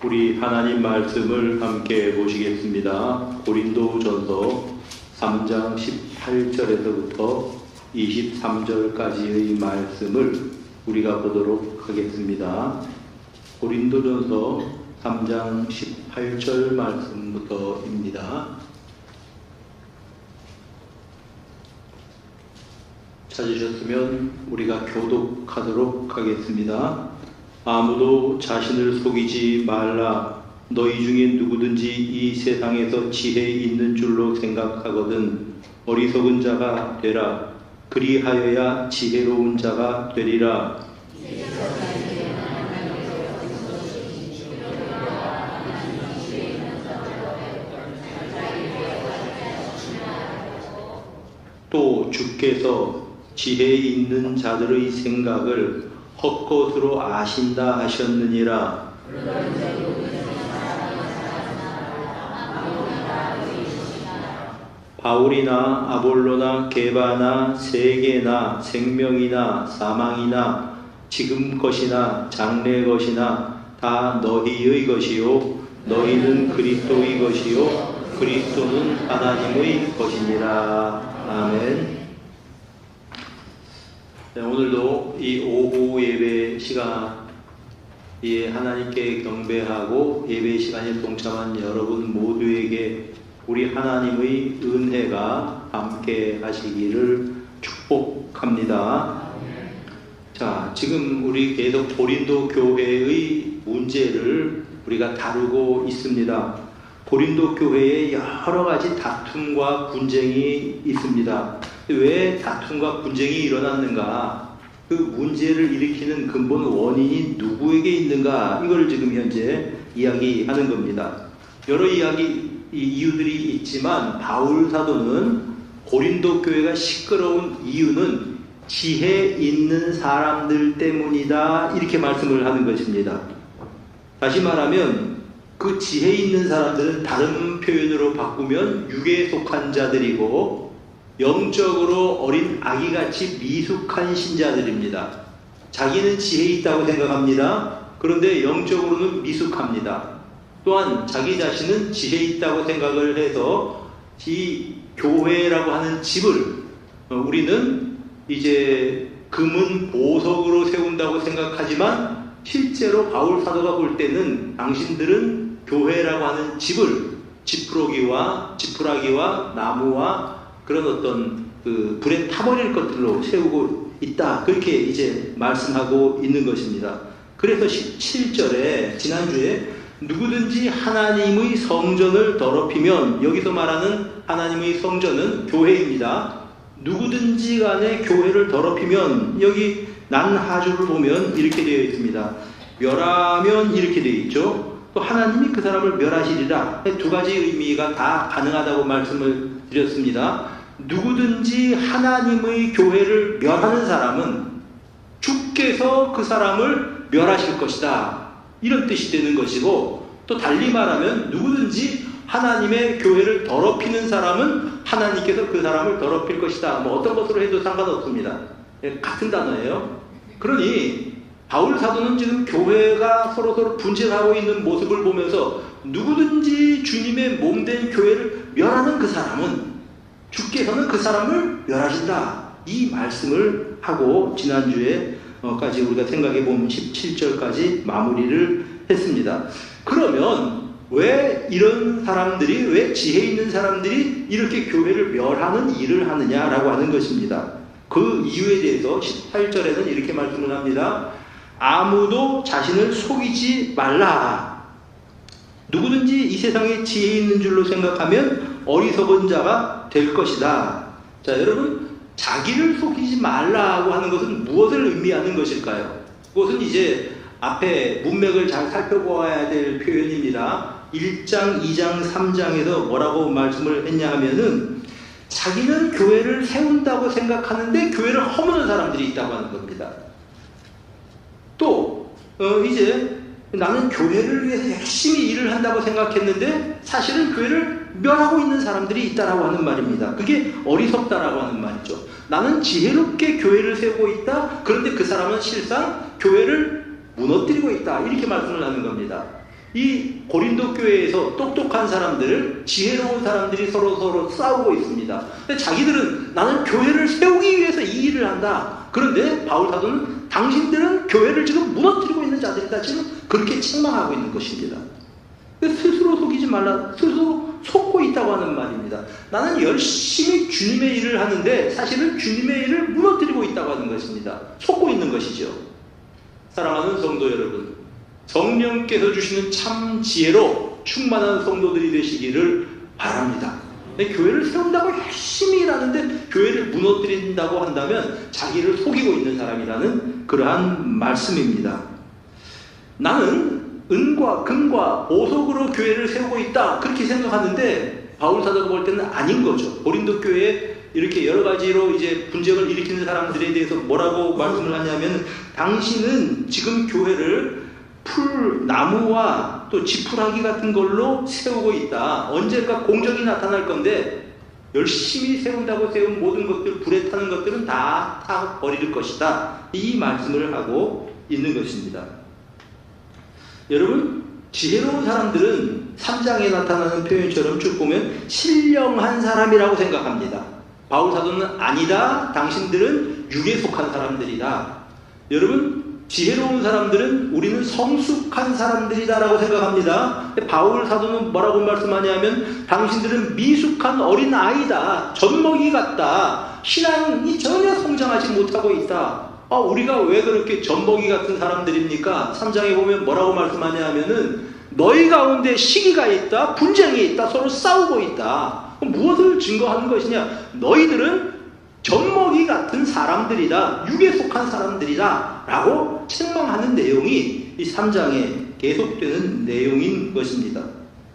우리 하나님 말씀을 함께 보시겠습니다. 고린도전서 3장 18절에서부터 23절까지의 말씀을 우리가 보도록 하겠습니다. 고린도전서 3장 18절 말씀부터입니다. 찾으셨으면 우리가 교독하도록 하겠습니다. 아무도 자신을 속이지 말라. 너희 중에 누구든지 이 세상에서 지혜 있는 줄로 생각하거든 어리석은 자가 되라. 그리하여야 지혜로운 자가 되리라. 또 주께서 지혜 있는 자들의 생각을 헛것으로 아신다 하셨느니라. 바울이나 아볼로나 게바나 세계나 생명이나 사망이나 지금 것이나 장래 것이나 다 너희의 것이요 너희는 그리스도의 것이요 그리스도는 하나님의 것이니라. 아멘. 네, 오늘도 이 오후 예배 시간에 하나님께 경배하고 예배 시간에 동참한 여러분 모두에게 우리 하나님의 은혜가 함께 하시기를 축복합니다. 자, 지금 우리 계속 고린도 교회의 문제를 우리가 다루고 있습니다. 고린도 교회에 여러 가지 다툼과 분쟁이 있습니다. 왜 다툼과 분쟁이 일어났는가? 그 문제를 일으키는 근본 원인이 누구에게 있는가? 이걸 지금 현재 이야기하는 겁니다. 여러 이유들이 있지만 바울 사도는 고린도 교회가 시끄러운 이유는 지혜 있는 사람들 때문이다. 이렇게 말씀을 하는 것입니다. 다시 말하면 그 지혜 있는 사람들은 다른 표현으로 바꾸면 육에 속한 자들이고 영적으로 어린 아기같이 미숙한 신자들입니다. 자기는 지혜 있다고 생각합니다. 그런데 영적으로는 미숙합니다. 또한 자기 자신은 지혜 있다고 생각을 해서 이 교회라고 하는 집을 우리는 이제 금은 보석으로 세운다고 생각하지만 실제로 바울 사도가 볼 때는 당신들은 교회라고 하는 집을 지푸라기와 나무와 그런 어떤 그 불에 타버릴 것들로 세우고 있다. 그렇게 이제 말씀하고 있는 것입니다. 그래서 17절에 지난주에 누구든지 하나님의 성전을 더럽히면, 여기서 말하는 하나님의 성전은 교회입니다. 누구든지 간에 교회를 더럽히면, 여기 난하주를 보면 이렇게 되어 있습니다. 멸하면 이렇게 되어 있죠. 또 하나님이 그 사람을 멸하시리라. 두 가지 의미가 다 가능하다고 말씀을 드렸습니다. 누구든지 하나님의 교회를 멸하는 사람은 주께서 그 사람을 멸하실 것이다. 이런 뜻이 되는 것이고, 또 달리 말하면 누구든지 하나님의 교회를 더럽히는 사람은 하나님께서 그 사람을 더럽힐 것이다. 뭐 어떤 것으로 해도 상관없습니다. 같은 단어예요. 그러니 바울 사도는 지금 교회가 서로 분쟁하고 있는 모습을 보면서 누구든지 주님의 몸된 교회를 멸하는 그 사람은 주께서는 그 사람을 멸하신다. 이 말씀을 하고 지난주에까지 우리가 생각해 보면 17절까지 마무리를 했습니다. 그러면 왜 이런 사람들이, 왜 지혜 있는 사람들이 이렇게 교회를 멸하는 일을 하느냐라고 하는 것입니다. 그 이유에 대해서 18절에는 이렇게 말씀을 합니다. 아무도 자신을 속이지 말라. 누구든지 이 세상에 지혜 있는 줄로 생각하면 어리석은 자가 될 것이다. 자, 여러분, 자기를 속이지 말라고 하는 것은 무엇을 의미하는 것일까요? 그것은 이제 앞에 문맥을 잘 살펴보아야 될 표현입니다. 1장, 2장, 3장에서 뭐라고 말씀을 했냐 하면은 자기는 교회를 세운다고 생각하는데 교회를 허무는 사람들이 있다고 하는 겁니다. 또 이제 나는 교회를 위해서 열심히 일을 한다고 생각했는데 사실은 교회를 멸하고 있는 사람들이 있다라고 하는 말입니다. 그게 어리석다라고 하는 말이죠. 나는 지혜롭게 교회를 세우고 있다. 그런데 그 사람은 실상 교회를 무너뜨리고 있다. 이렇게 말씀을 하는 겁니다. 이 고린도 교회에서 똑똑한 사람들, 지혜로운 사람들이 서로 싸우고 있습니다. 근데 자기들은 나는 교회를 세우기 위해서 이 일을 한다. 그런데 바울 사도는 당신들은 교회를 지금 무너뜨리고 있는 자들이다. 지금 그렇게 책망하고 있는 것입니다. 스스로 속이지 말라. 스스로 속고 있다고 하는 말입니다. 나는 열심히 주님의 일을 하는데 사실은 주님의 일을 무너뜨리고 있다고 하는 것입니다. 속고 있는 것이죠. 사랑하는 성도 여러분, 성령께서 주시는 참 지혜로 충만한 성도들이 되시기를 바랍니다. 교회를 세운다고 열심히 일하는데 교회를 무너뜨린다고 한다면 자기를 속이고 있는 사람이라는 그러한 말씀입니다. 나는 은과 금과 보석으로 교회를 세우고 있다 그렇게 생각하는데 바울 사도가 볼 때는 아닌 거죠. 고린도 교회에 이렇게 여러 가지로 이제 분쟁을 일으키는 사람들에 대해서 뭐라고 말씀을 하냐면 당신은 지금 교회를 풀 나무와 또 지푸라기 같은 걸로 세우고 있다. 언젠가 공적이 나타날 건데 열심히 세운다고 세운 모든 것들, 불에 타는 것들은 다 버릴 것이다. 이 말씀을 하고 있는 것입니다. 여러분, 지혜로운 사람들은 3장에 나타나는 표현처럼 쭉 보면 신령한 사람이라고 생각합니다. 바울 사도는 아니다. 당신들은 육에 속한 사람들이다. 여러분, 지혜로운 사람들은 우리는 성숙한 사람들이다라고 생각합니다. 바울 사도는 뭐라고 말씀하냐면 당신들은 미숙한 어린 아이다. 젖먹이 같다. 신앙이 전혀 성장하지 못하고 있다. 우리가 왜 그렇게 젖먹이 같은 사람들입니까? 3장에 보면 뭐라고 말씀하냐면은 너희 가운데 시기가 있다. 분쟁이 있다. 서로 싸우고 있다. 무엇을 증거하는 것이냐? 너희들은 젖먹이 같은 사람들이다. 육에 속한 사람들이다. 라고 책망하는 내용이 이 3장에 계속되는 내용인 것입니다.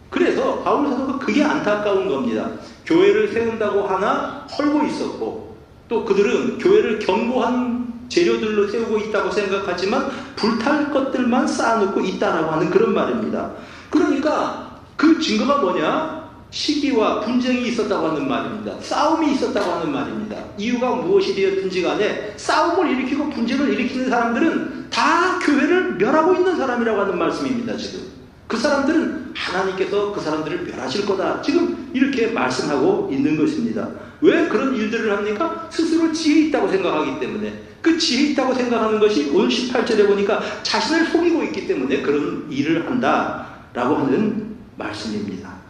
그래서 바울 사도가 그게 안타까운 겁니다. 교회를 세운다고 하나 헐고 있었고 또 그들은 교회를 견고한 재료들로 세우고 있다고 생각하지만 불탈 것들만 쌓아놓고 있다라고 하는 그런 말입니다. 그러니까 그 증거가 뭐냐? 시기와 분쟁이 있었다고 하는 말입니다. 싸움이 있었다고 하는 말입니다. 이유가 무엇이 되었든지 간에 싸움을 일으키고 분쟁을 일으키는 사람들은 다 교회를 멸하고 있는 사람이라고 하는 말씀입니다. 지금 그 사람들은 하나님께서 그 사람들을 멸하실 거다. 지금 이렇게 말씀하고 있는 것입니다. 왜 그런 일들을 합니까? 스스로 지혜 있다고 생각하기 때문에. 그 지혜 있다고 생각하는 것이 오늘 18절에 보니까 자신을 속이고 있기 때문에 그런 일을 한다라고 하는 말씀입니다.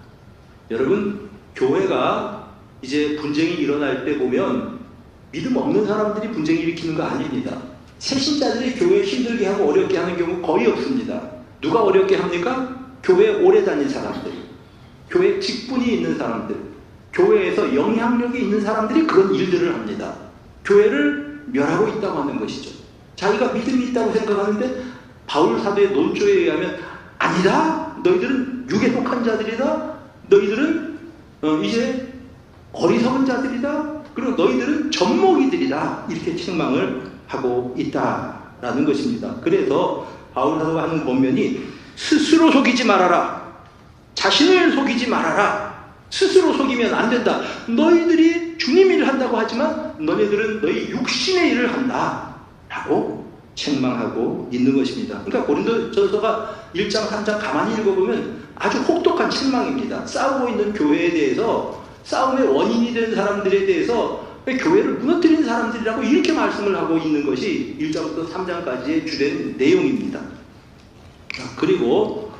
여러분, 교회가 이제 분쟁이 일어날 때 보면 믿음 없는 사람들이 분쟁 일으키는 거 아닙니다. 새신자들이 교회 힘들게 하고 어렵게 하는 경우 거의 없습니다. 누가 어렵게 합니까? 교회에 오래 다닌 사람들, 교회 직분이 있는 사람들, 교회에서 영향력이 있는 사람들이 그런 일들을 합니다. 교회를 멸하고 있다고 하는 것이죠. 자기가 믿음이 있다고 생각하는데 바울 사도의 논조에 의하면 아니다. 너희들은 육에 속한 자들이다. 너희들은 이제 어리석은 자들이다. 그리고 너희들은 젖먹이들이다. 이렇게 책망을 하고 있다라는 것입니다. 그래서 바울 사도가 하는 권면이 스스로 속이지 말아라. 자신을 속이지 말아라. 스스로 속이면 안 된다. 너희들이 주님 일을 한다고 하지만 너희들은 너희 육신의 일을 한다. 라고 책망하고 있는 것입니다. 그러니까 고린도전서가 1장, 3장 가만히 읽어보면 아주 혹독한 책망입니다. 싸우고 있는 교회에 대해서, 싸움의 원인이 된 사람들에 대해서 교회를 무너뜨리는 사람들이라고 이렇게 말씀을 하고 있는 것이 1장부터 3장까지의 주된 내용입니다. 그리고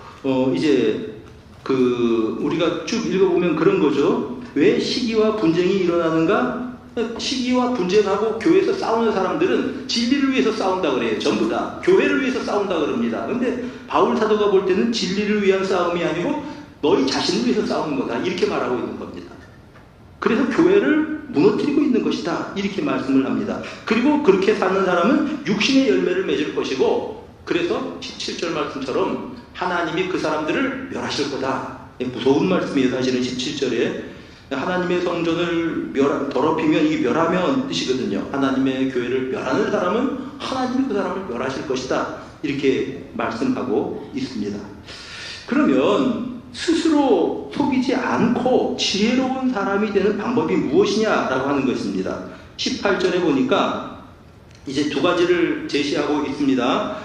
이제 우리가 쭉 읽어보면 그런 거죠. 왜 시기와 분쟁이 일어나는가? 시기와 분쟁하고 교회에서 싸우는 사람들은 진리를 위해서 싸운다 그래요. 전부 다 교회를 위해서 싸운다 그럽니다. 그런데 바울 사도가 볼 때는 진리를 위한 싸움이 아니고 너희 자신을 위해서 싸우는 거다 이렇게 말하고 있는 겁니다. 그래서 교회를 무너뜨리고 있는 것이다 이렇게 말씀을 합니다. 그리고 그렇게 사는 사람은 육신의 열매를 맺을 것이고, 그래서 17절 말씀처럼 하나님이 그 사람들을 멸하실 거다. 무서운 말씀이에요. 사실은 17절에 하나님의 성전을 더럽히면 이게 멸하면 뜻이거든요. 하나님의 교회를 멸하는 사람은 하나님이 그 사람을 멸하실 것이다 이렇게 말씀하고 있습니다. 그러면 스스로 속이지 않고 지혜로운 사람이 되는 방법이 무엇이냐라고 하는 것입니다. 18절에 보니까 이제 두 가지를 제시하고 있습니다.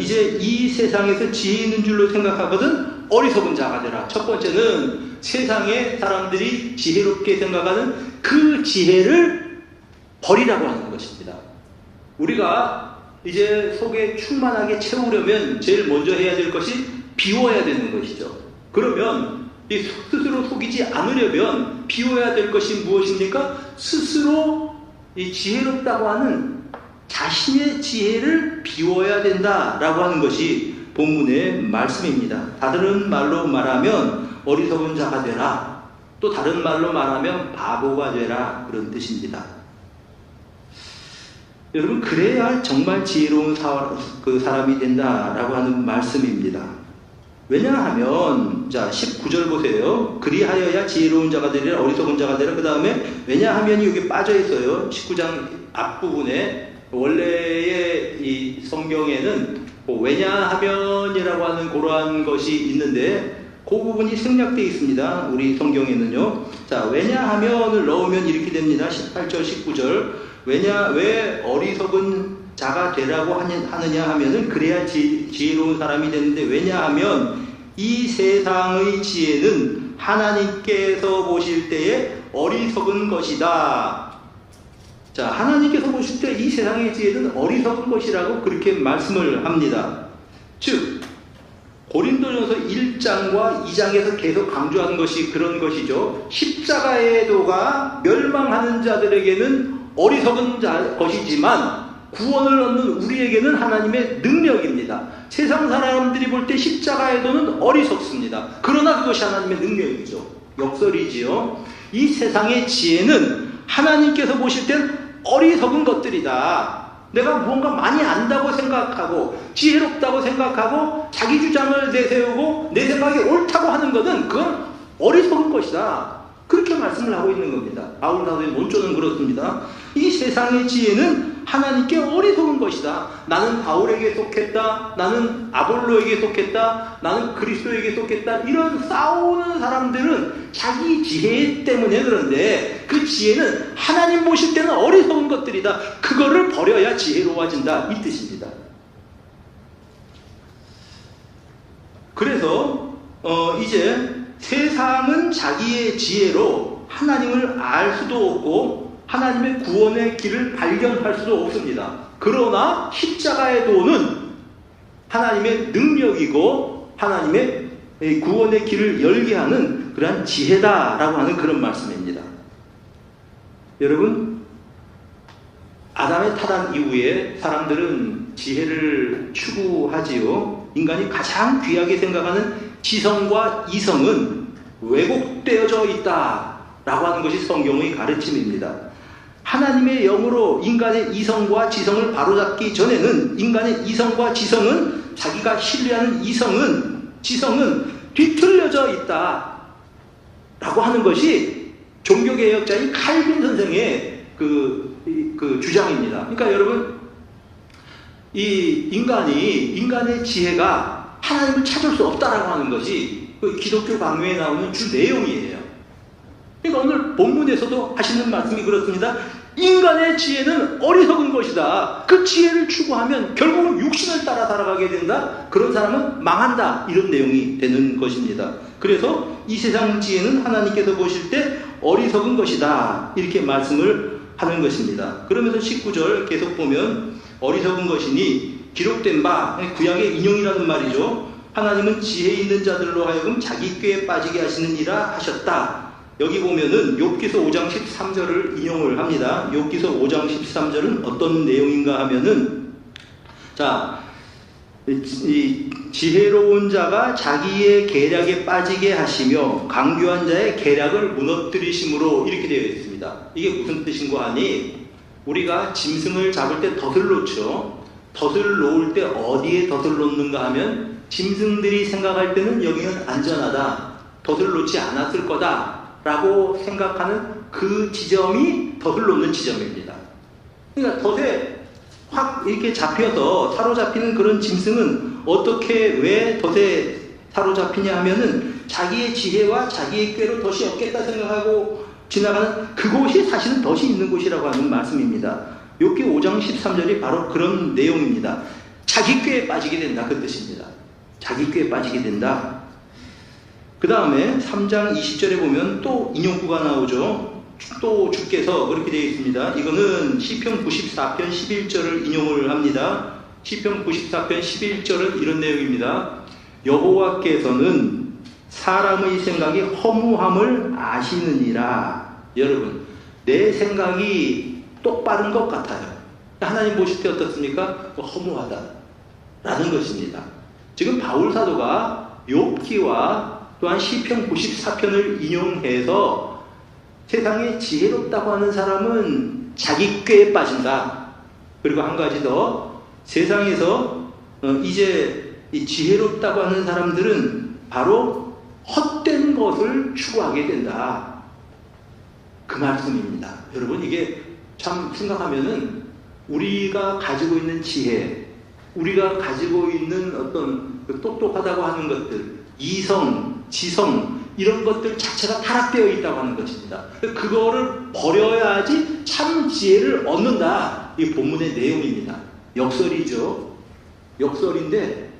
이제 이 세상에서 지혜 있는 줄로 생각하거든 어리석은 자가 되라. 첫 번째는 세상의 사람들이 지혜롭게 생각하는 그 지혜를 버리라고 하는 것입니다. 우리가 이제 속에 충만하게 채우려면 제일 먼저 해야 될 것이 비워야 되는 것이죠. 그러면 스스로 속이지 않으려면 비워야 될 것이 무엇입니까? 스스로 이 지혜롭다고 하는 자신의 지혜를 비워야 된다라고 하는 것이 본문의 말씀입니다. 다른 말로 말하면 어리석은 자가 되라. 또 다른 말로 말하면 바보가 되라. 그런 뜻입니다. 여러분, 그래야 정말 지혜로운 사람이 된다라고 하는 말씀입니다. 왜냐하면, 자, 19절 보세요. 그리하여야 지혜로운 자가 되리라, 어리석은 자가 되리라. 그 다음에, 왜냐하면이 여기 빠져 있어요. 19장 앞부분에. 원래의 이 성경에는 왜냐하면이라고 하는 그러한 것이 있는데, 그 부분이 생략되어 있습니다. 우리 성경에는요. 자, 왜냐하면을 넣으면 이렇게 됩니다. 18절, 19절. 왜 어리석은 자가 되라고 하느냐 하면은 그래야 지혜로운 사람이 되는데, 왜냐하면 이 세상의 지혜는 하나님께서 보실 때에 어리석은 것이다. 자, 하나님께서 보실 때 이 세상의 지혜는 어리석은 것이라고 그렇게 말씀을 합니다. 즉 고린도전서 1장과 2장에서 계속 강조하는 것이 그런 것이죠. 십자가의 도가 멸망하는 자들에게는 어리석은 것이지만 구원을 얻는 우리에게는 하나님의 능력입니다. 세상 사람들이 볼 때 십자가의 도는 어리석습니다. 그러나 그것이 하나님의 능력이죠. 역설이지요. 이 세상의 지혜는 하나님께서 보실 땐 어리석은 것들이다. 내가 무언가 많이 안다고 생각하고 지혜롭다고 생각하고 자기 주장을 내세우고 내 생각이 옳다고 하는 것은 그건 어리석은 것이다. 그렇게 말씀을 하고 있는 겁니다. 바울 사도의 논조는 그렇습니다. 이 세상의 지혜는 하나님께 어리석은 것이다. 나는 바울에게 속했다. 나는 아볼로에게 속했다. 나는 그리스도에게 속했다. 이런 싸우는 사람들은 자기 지혜 때문에 그런데 그 지혜는 하나님 보실 때는 어리석은 것들이다. 그거를 버려야 지혜로워진다. 이 뜻입니다. 그래서 이제 세상은 자기의 지혜로 하나님을 알 수도 없고 하나님의 구원의 길을 발견할 수도 없습니다. 그러나 십자가의 도는 하나님의 능력이고 하나님의 구원의 길을 열게 하는 그러한 지혜다라고 하는 그런 말씀입니다. 여러분, 아담의 타락 이후에 사람들은 지혜를 추구하지요. 인간이 가장 귀하게 생각하는 지성과 이성은 왜곡되어져 있다라고 하는 것이 성경의 가르침입니다. 하나님의 영으로 인간의 이성과 지성을 바로잡기 전에는 인간의 이성과 지성은 자기가 신뢰하는 지성은 뒤틀려져 있다라고 하는 것이 종교개혁자인 칼빈 선생의 그 주장입니다. 그러니까 여러분, 이 인간의 지혜가 하나님을 찾을 수 없다라고 하는 것이 그 기독교 강요에 나오는 주 내용이에요. 그러니까 오늘 본문에서도 하시는 말씀이 그렇습니다. 인간의 지혜는 어리석은 것이다. 그 지혜를 추구하면 결국은 육신을 따라 살아가게 된다. 그런 사람은 망한다. 이런 내용이 되는 것입니다. 그래서 이 세상 지혜는 하나님께서 보실 때 어리석은 것이다. 이렇게 말씀을 하는 것입니다. 그러면서 19절 계속 보면 어리석은 것이니 기록된 바, 구약의 인용이라는 말이죠. 하나님은 지혜 있는 자들로 하여금 자기 꾀에 빠지게 하시느니라 하셨다. 여기 보면은 욥기서 5장 13절을 인용을 합니다. 욥기서 5장 13절은 어떤 내용인가 하면은, 자, 이 지혜로운 자가 자기의 계략에 빠지게 하시며 강교한 자의 계략을 무너뜨리심으로 이렇게 되어 있습니다. 이게 무슨 뜻인고 하니, 우리가 짐승을 잡을 때 덫을 놓죠. 덫을 놓을 때 어디에 덫을 놓는가 하면 짐승들이 생각할 때는 여기는 안전하다, 덫을 놓지 않았을 거다 라고 생각하는 그 지점이 덫을 놓는 지점입니다. 그러니까 덫에 확 이렇게 잡혀서 사로잡히는 그런 짐승은 어떻게, 왜 덫에 사로잡히냐 하면은 자기의 지혜와 자기의 꾀로 덫이 없겠다 생각하고 지나가는 그곳이 사실은 덫이 있는 곳이라고 하는 말씀입니다. 욥기 5장 13절이 바로 그런 내용입니다. 자기 꾀에 빠지게 된다, 그 뜻입니다. 자기 꾀에 빠지게 된다. 그 다음에 3장 20절에 보면 또 인용구가 나오죠. 또 주께서 그렇게 되어 있습니다. 이거는 시편 94편 11절을 인용을 합니다. 시편 94편 11절은 이런 내용입니다. 여호와께서는 사람의 생각이 허무함을 아시느니라. 여러분, 내 생각이 똑바른 것 같아요. 하나님 보실 때 어떻습니까? 허무하다 라는 것입니다. 지금 바울 사도가 욥기와 또한 시편 94편을 인용해서 세상에 지혜롭다고 하는 사람은 자기 꾀에 빠진다. 그리고 한 가지 더, 세상에서 이제 이 지혜롭다고 하는 사람들은 바로 헛된 것을 추구하게 된다. 그 말씀입니다. 여러분, 이게 참 생각하면은 우리가 가지고 있는 지혜, 우리가 가지고 있는 어떤 똑똑하다고 하는 것들, 이성, 지성, 이런 것들 자체가 타락되어 있다고 하는 것입니다. 그거를 버려야지 참 지혜를 얻는다. 이 본문의 내용입니다. 역설이죠. 역설인데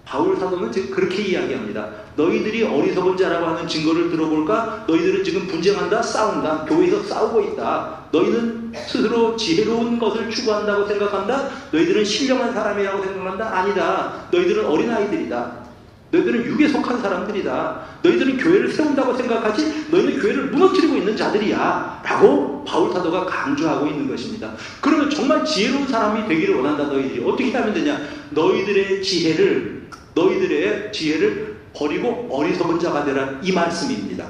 바울 사도는 지금 그렇게 이야기합니다. 너희들이 어리석은 자라고 하는 증거를 들어볼까? 너희들은 지금 분쟁한다, 싸운다, 교회에서 싸우고 있다. 너희는 스스로 지혜로운 것을 추구한다고 생각한다? 너희들은 신령한 사람이라고 생각한다? 아니다. 너희들은 어린아이들이다. 너희들은 육에 속한 사람들이다. 너희들은 교회를 세운다고 생각하지? 너희는 교회를 무너뜨리고 있는 자들이야. 라고 바울 사도가 강조하고 있는 것입니다. 그러면 정말 지혜로운 사람이 되기를 원한다. 너희들이 어떻게 하면 되냐? 너희들의 지혜를 버리고 어리석은 자가 되라, 이 말씀입니다.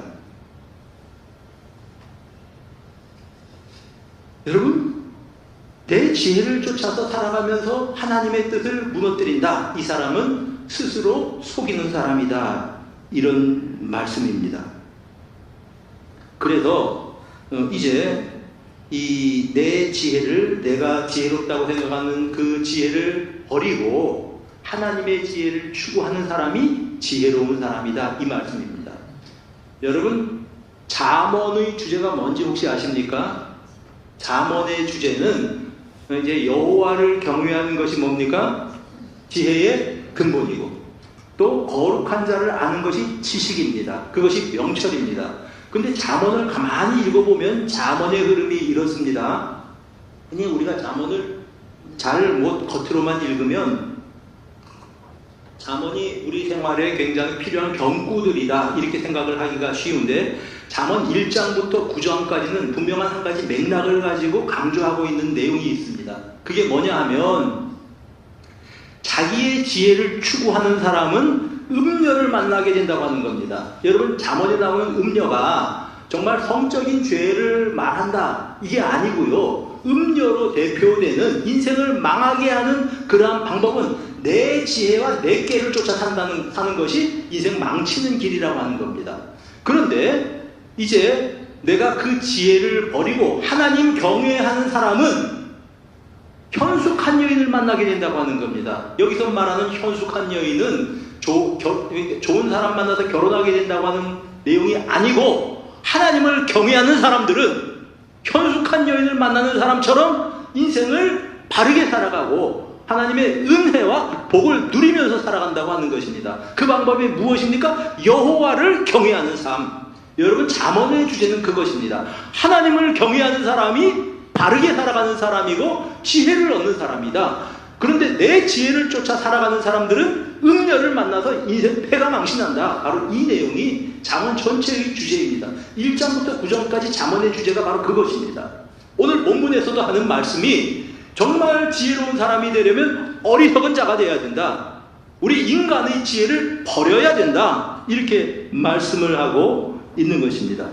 여러분, 내 지혜를 쫓아서 살아가면서 하나님의 뜻을 무너뜨린다. 이 사람은 스스로 속이는 사람이다. 이런 말씀입니다. 그래서 이제 이 내 지혜를, 내가 지혜롭다고 생각하는 그 지혜를 버리고 하나님의 지혜를 추구하는 사람이 지혜로운 사람이다. 이 말씀입니다. 여러분, 잠언의 주제가 뭔지 혹시 아십니까? 잠언의 주제는 이제 여호와를 경외하는 것이 뭡니까? 지혜의 근본이고, 또 거룩한 자를 아는 것이 지식입니다. 그것이 명철입니다. 근데 잠언을 가만히 읽어보면 잠언의 흐름이 이렇습니다. 그냥 우리가 잠언을 잘 겉으로만 읽으면 잠언이 우리 생활에 굉장히 필요한 경구들이다, 이렇게 생각을 하기가 쉬운데, 잠언 1장부터 9장까지는 분명한 한 가지 맥락을 가지고 강조하고 있는 내용이 있습니다. 그게 뭐냐 하면, 자기의 지혜를 추구하는 사람은 음녀를 만나게 된다고 하는 겁니다. 여러분, 잠언에 나오는 음녀가 정말 성적인 죄를 말한다, 이게 아니고요. 음녀로 대표되는 인생을 망하게 하는 그러한 방법은 내 지혜와 내 꾀를 쫓아 사는 것이 인생 망치는 길이라고 하는 겁니다. 그런데 이제 내가 그 지혜를 버리고 하나님 경외하는 사람은 현숙한 여인을 만나게 된다고 하는 겁니다. 여기서 말하는 현숙한 여인은 좋은 사람 만나서 결혼하게 된다고 하는 내용이 아니고, 하나님을 경외하는 사람들은 현숙한 여인을 만나는 사람처럼 인생을 바르게 살아가고 하나님의 은혜와 복을 누리면서 살아간다고 하는 것입니다. 그 방법이 무엇입니까? 여호와를 경외하는 삶. 여러분, 잠언의 주제는 그것입니다. 하나님을 경외하는 사람이 바르게 살아가는 사람이고 지혜를 얻는 사람이다. 그런데 내 지혜를 쫓아 살아가는 사람들은 음녀를 만나서 인생 패가 망신한다. 바로 이 내용이 잠언 전체의 주제입니다. 1장부터 9장까지 잠언의 주제가 바로 그것입니다. 오늘 본문에서도 하는 말씀이 정말 지혜로운 사람이 되려면 어리석은 자가 되어야 된다. 우리 인간의 지혜를 버려야 된다. 이렇게 말씀을 하고 있는 것입니다.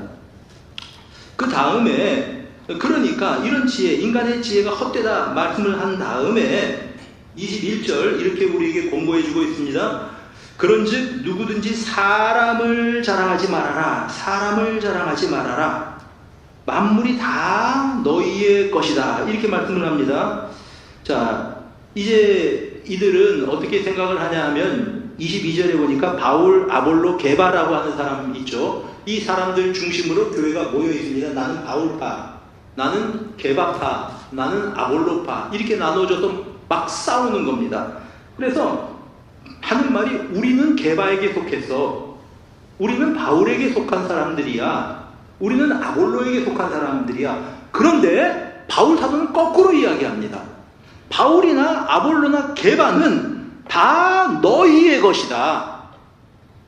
그 다음에, 그러니까 이런 지혜, 인간의 지혜가 헛되다 말씀을 한 다음에 21절 이렇게 우리에게 공고해 주고 있습니다. 그런즉 누구든지 사람을 자랑하지 말아라. 사람을 자랑하지 말아라. 만물이 다 너희의 것이다. 이렇게 말씀을 합니다. 자, 이제 이들은 어떻게 생각을 하냐 하면 22절에 보니까 바울, 아볼로, 게바라고 하는 사람 있죠. 이 사람들 중심으로 교회가 모여 있습니다. 나는 바울파, 나는 게바파, 나는 아볼로파, 이렇게 나눠져서 막 싸우는 겁니다. 그래서 하는 말이 우리는 게바에게 속했어. 우리는 바울에게 속한 사람들이야. 우리는 아볼로에게 속한 사람들이야. 그런데 바울 사도는 거꾸로 이야기합니다. 바울이나 아볼로나 게바는 다 너희의 것이다.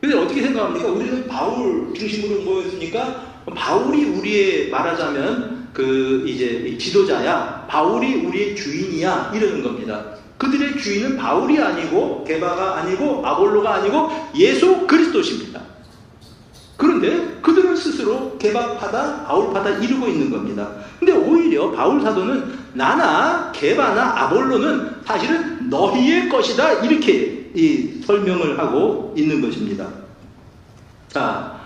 근데 어떻게 생각합니까? 우리는 바울 중심으로 모였으니까 바울이 우리의 말하자면 이제 지도자야. 바울이 우리의 주인이야. 이러는 겁니다. 그들의 주인은 바울이 아니고 게바가 아니고 아볼로가 아니고 예수 그리스도십니다. 그런데 그들은 스스로 게바파다 바울파다 이루고 있는 겁니다. 근데 오히려 바울 사도는 나나 게바나 아볼로는 사실은 너희의 것이다 이렇게 설명을 하고 있는 것입니다. 자,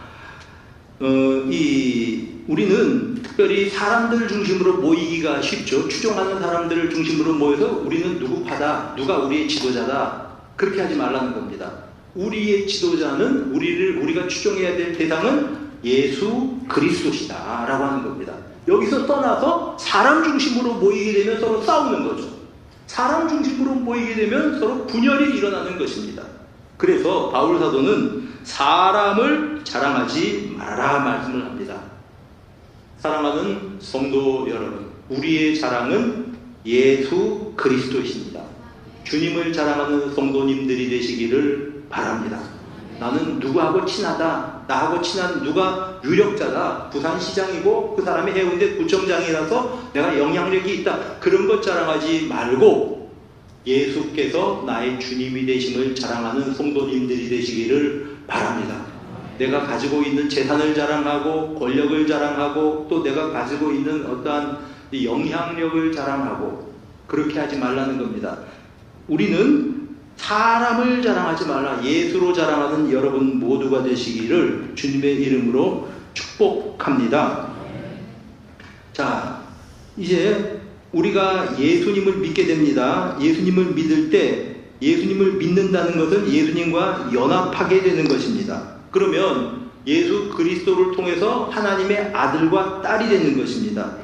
우리는 특별히 사람들 중심으로 모이기가 쉽죠. 추종하는 사람들을 중심으로 모여서 우리는 누구파다, 누가 우리의 지도자다 그렇게 하지 말라는 겁니다. 우리의 지도자는 우리가 추종해야 될 대상은 예수 그리스도시다 라고 하는 겁니다. 여기서 떠나서 사람 중심으로 모이게 되면 서로 싸우는 거죠. 사람 중심으로 모이게 되면 서로 분열이 일어나는 것입니다. 그래서 바울 사도는 사람을 자랑하지 말아라 말씀을 합니다. 사랑하는 성도 여러분, 우리의 자랑은 예수 그리스도이십니다. 주님을 자랑하는 성도님들이 되시기를 바랍니다. 나는 누구하고 친하다. 나하고 친한 누가 유력자다. 부산시장이고 그 사람이 해운대 구청장이라서 내가 영향력이 있다. 그런 것 자랑하지 말고 예수께서 나의 주님이 되심을 자랑하는 성도님들이 되시기를 바랍니다. 내가 가지고 있는 재산을 자랑하고 권력을 자랑하고 또 내가 가지고 있는 어떠한 영향력을 자랑하고 그렇게 하지 말라는 겁니다. 우리는 사람을 자랑하지 말라. 예수로 자랑하는 여러분 모두가 되시기를 주님의 이름으로 축복합니다. 자, 이제 우리가 예수님을 믿게 됩니다. 예수님을 믿을 때 예수님을 믿는다는 것은 예수님과 연합하게 되는 것입니다. 그러면 예수 그리스도를 통해서 하나님의 아들과 딸이 되는 것입니다.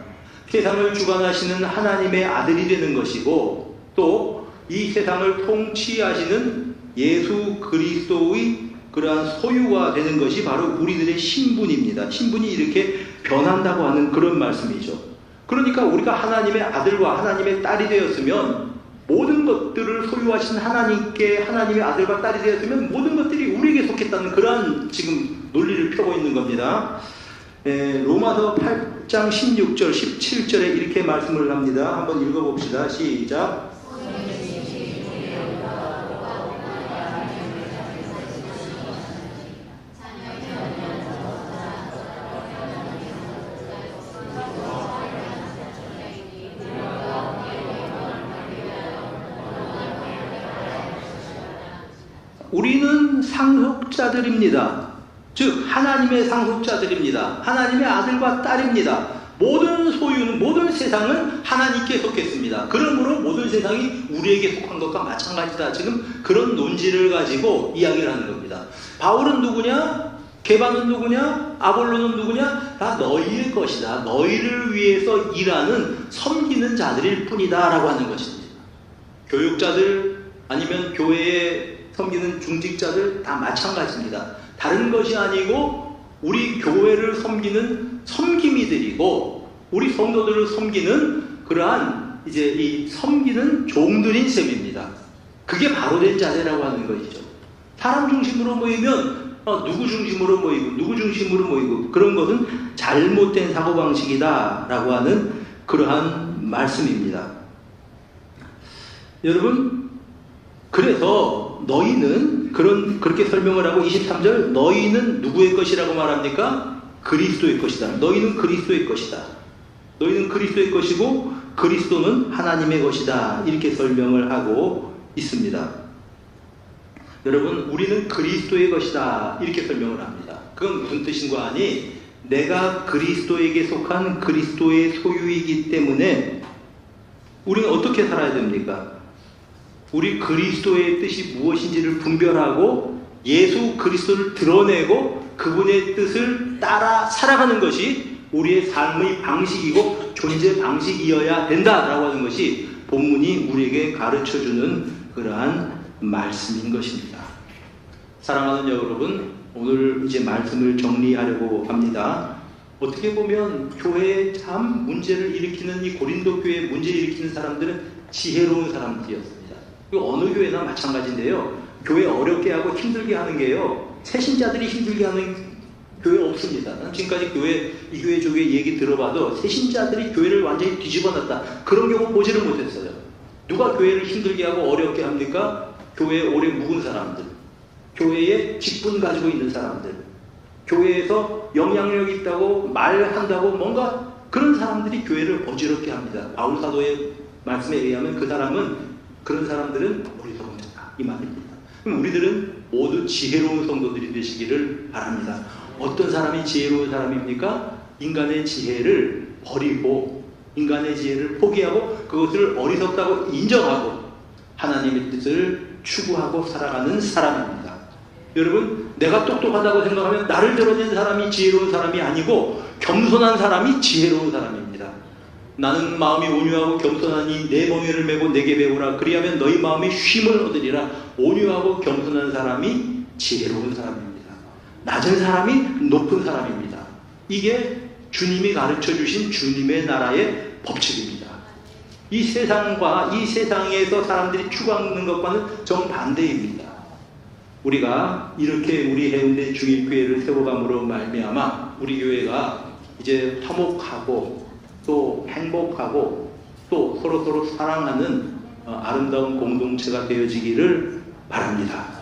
세상을 주관하시는 하나님의 아들이 되는 것이고 또 이 세상을 통치하시는 예수 그리스도의 그러한 소유가 되는 것이 바로 우리들의 신분입니다. 신분이 이렇게 변한다고 하는 그런 말씀이죠. 그러니까 우리가 하나님의 아들과 하나님의 딸이 되었으면 모든 것들을 소유하신 하나님께 하나님의 아들과 딸이 되었으면 모든 것들이 우리에게 속했다는 그러한 지금 논리를 펴고 있는 겁니다. 로마서 8장 16절 17절에 이렇게 말씀을 합니다. 한번 읽어봅시다. 시작. 우리는 상속자들입니다. 즉 하나님의 상속자들입니다. 하나님의 아들과 딸입니다. 모든 소유는 모든 세상은 하나님께 속했습니다. 그러므로 모든 세상이 우리에게 속한 것과 마찬가지다. 지금 그런 논지를 가지고 이야기를 하는 겁니다. 바울은 누구냐? 게바는 누구냐? 아볼로는 누구냐? 다 너희의 것이다. 너희를 위해서 일하는 섬기는 자들일 뿐이다 라고 하는 것입니다. 교육자들 아니면 교회에 섬기는 중직자들 다 마찬가지입니다. 다른 것이 아니고 우리 교회를 섬기는 섬김이들이고 우리 성도들을 섬기는 그러한 이제 이 섬기는 종들인 셈입니다. 그게 바로된 자세라고 하는 것이죠. 사람 중심으로 모이면 누구 중심으로 모이고 누구 중심으로 모이고 그런 것은 잘못된 사고방식이다 라고 하는 그러한 말씀입니다. 여러분, 그래서 너희는 그렇게 설명을 하고 23절 너희는 누구의 것이라고 말합니까? 그리스도의 것이다. 너희는 그리스도의 것이다. 너희는 그리스도의 것이고 그리스도는 하나님의 것이다. 이렇게 설명을 하고 있습니다. 여러분, 우리는 그리스도의 것이다. 이렇게 설명을 합니다. 그건 무슨 뜻인가 하니 내가 그리스도에게 속한 그리스도의 소유이기 때문에 우리는 어떻게 살아야 됩니까? 우리 그리스도의 뜻이 무엇인지를 분별하고 예수 그리스도를 드러내고 그분의 뜻을 따라 살아가는 것이 우리의 삶의 방식이고 존재 방식이어야 된다라고 하는 것이 본문이 우리에게 가르쳐주는 그러한 말씀인 것입니다. 사랑하는 여러분, 오늘 이제 말씀을 정리하려고 합니다. 어떻게 보면 교회에 참 문제를 일으키는 이 고린도 교회에 문제를 일으키는 사람들은 지혜로운 사람들이었습니다. 어느 교회나 마찬가지인데요. 교회 어렵게 하고 힘들게 하는 게요, 새신자들이 힘들게 하는 교회 없습니다. 난 지금까지 이 교회 저 교회 얘기 들어봐도 새신자들이 교회를 완전히 뒤집어 놨다, 그런 경우 보지를 못했어요. 누가 교회를 힘들게 하고 어렵게 합니까? 교회에 오래 묵은 사람들, 교회에 직분 가지고 있는 사람들, 교회에서 영향력 있다고 말한다고 뭔가 그런 사람들이 교회를 어지럽게 합니다. 바울 사도의 말씀에 의하면 그런 사람들은 어리석음이다, 이 말입니다. 그럼 우리들은 모두 지혜로운 성도들이 되시기를 바랍니다. 어떤 사람이 지혜로운 사람입니까? 인간의 지혜를 버리고, 인간의 지혜를 포기하고, 그것을 어리석다고 인정하고 하나님의 뜻을 추구하고 살아가는 사람입니다. 여러분, 내가 똑똑하다고 생각하면 나를 드러낸 사람이 지혜로운 사람이 아니고 겸손한 사람이 지혜로운 사람입니다. 나는 마음이 온유하고 겸손하니 내 멍에를 메고 내게 배우라. 그리하면 너희 마음이 쉼을 얻으리라. 온유하고 겸손한 사람이 지혜로운 사람입니다. 낮은 사람이 높은 사람입니다. 이게 주님이 가르쳐 주신 주님의 나라의 법칙입니다. 이 세상과 이 세상에서 사람들이 추구하는 것과는 정반대입니다. 우리가 이렇게 우리 해운대 중일교회를 세워감으로 말미암아 우리 교회가 이제 화목하고 또 행복하고 또 서로서로 사랑하는 아름다운 공동체가 되어지기를 바랍니다.